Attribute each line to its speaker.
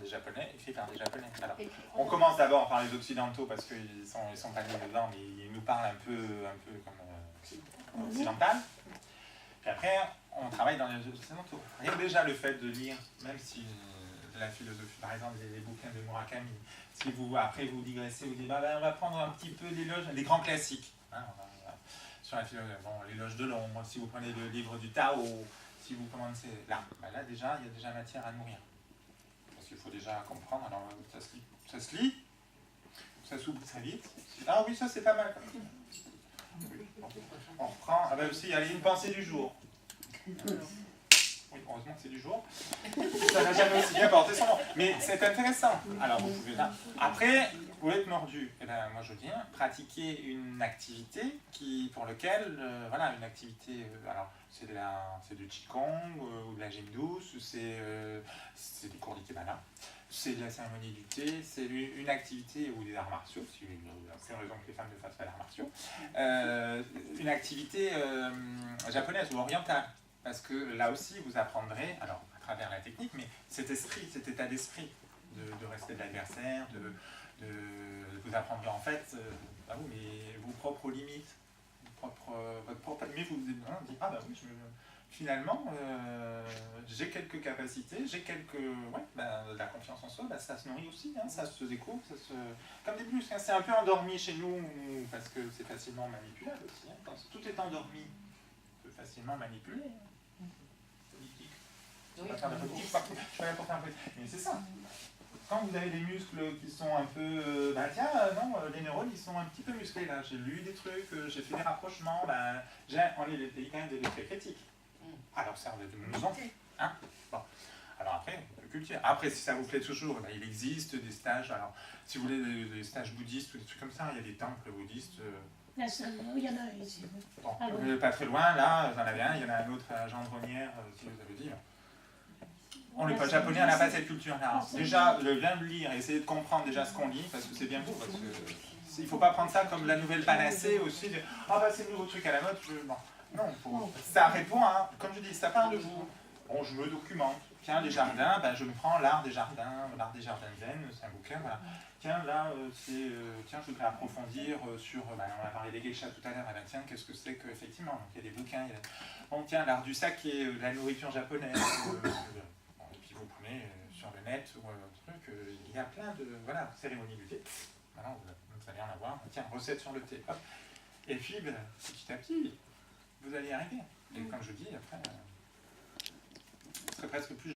Speaker 1: des Japonais, écrit par des Japonais. Alors, on commence d'abord par les Occidentaux parce qu'ils sont pas nés dedans, mais ils nous parlent un peu comme occidental. Puis après, on travaille dans les Occidentaux. Rien que déjà le fait de lire, même si de la philosophie, par exemple, les bouquins de Murakami, si vous, après vous digressez, vous dites, bah, on va prendre un petit peu les grands classiques. Hein, sur la philosophie, l'éloge de l'ombre, si vous prenez le livre du Tao, si vous commencez là, là déjà, il y a déjà matière à nourrir. Parce qu'il faut déjà comprendre, alors ça se lit, ça s'ouvre très vite. Ah oui, ça c'est pas mal. On reprend, ah ben aussi, il y a une pensée du jour. Oui, heureusement que c'est du jour. Ça n'a jamais aussi bien porté son nom. Mais c'est intéressant. Alors vous pouvez là. Après, vous êtes mordu. Et ben, moi je dis, pratiquer une activité pour laquelle, voilà, une activité, alors c'est du Qigong ou de la gym douce, c'est du cours d'Ikebana, c'est de la cérémonie du thé, c'est une activité ou des arts martiaux, c'est une raison que les femmes ne fassent pas d'arts martiaux, une activité japonaise ou orientale. Parce que là aussi, vous apprendrez, alors à travers la technique, mais cet état d'esprit de respect de l'adversaire, vous apprendrez en fait mais vos propres limites, votre propre mais vous dites, ah bah oui, finalement, j'ai quelques capacités, j'ai de la confiance en soi, ça se nourrit aussi, ça se découvre, comme des muscles, c'est un peu endormi chez nous, parce que c'est facilement manipulable aussi, quand tout est endormi, on peut facilement manipuler. Je ne vais pas faire de politique partout, je suis pas là pour faire un politique. Mais c'est ça. Quand vous avez des muscles qui sont un peu... les neurones, ils sont un petit peu musclés là. J'ai lu des trucs, j'ai fait des rapprochements. On est quand même des très critiques. Alors ça, nous en fait. Bon. Alors après, on peut cultiver. Après, si ça vous plaît toujours, il existe des stages. Alors, si vous voulez des stages bouddhistes ou des trucs comme ça, il y a des temples bouddhistes.
Speaker 2: Là, il y en a ici.
Speaker 1: Bon, pas très loin, là, j'en avais un. Il y en a un autre à Gendronnière, si vous avez dit. On n'est pas japonais, on n'a pas cette culture-là. Déjà, je viens de lire, essayer de comprendre déjà ce qu'on lit, parce que c'est bien beau, parce que il ne faut pas prendre ça comme la nouvelle panacée aussi, de c'est le nouveau truc à la mode, non, ça répond à, comme je dis, ça part de vous. Bon, je me documente. Tiens, les jardins, je me prends l'art des jardins zen, c'est un bouquin, voilà. Tiens, là, tiens, je voudrais approfondir sur, on a parlé des geishas tout à l'heure, tiens, qu'est-ce que c'est qu'effectivement, donc il y a des bouquins, bon, tiens, l'art du saké, la nourriture japonaise, vous prenez sur le net ou un truc, il y a plein de cérémonies du thé. Voilà, vous allez en avoir. Tiens, recette sur le thé. Hop. Et puis, petit à petit, vous allez y arriver. Et comme je dis, après, ce serait presque plus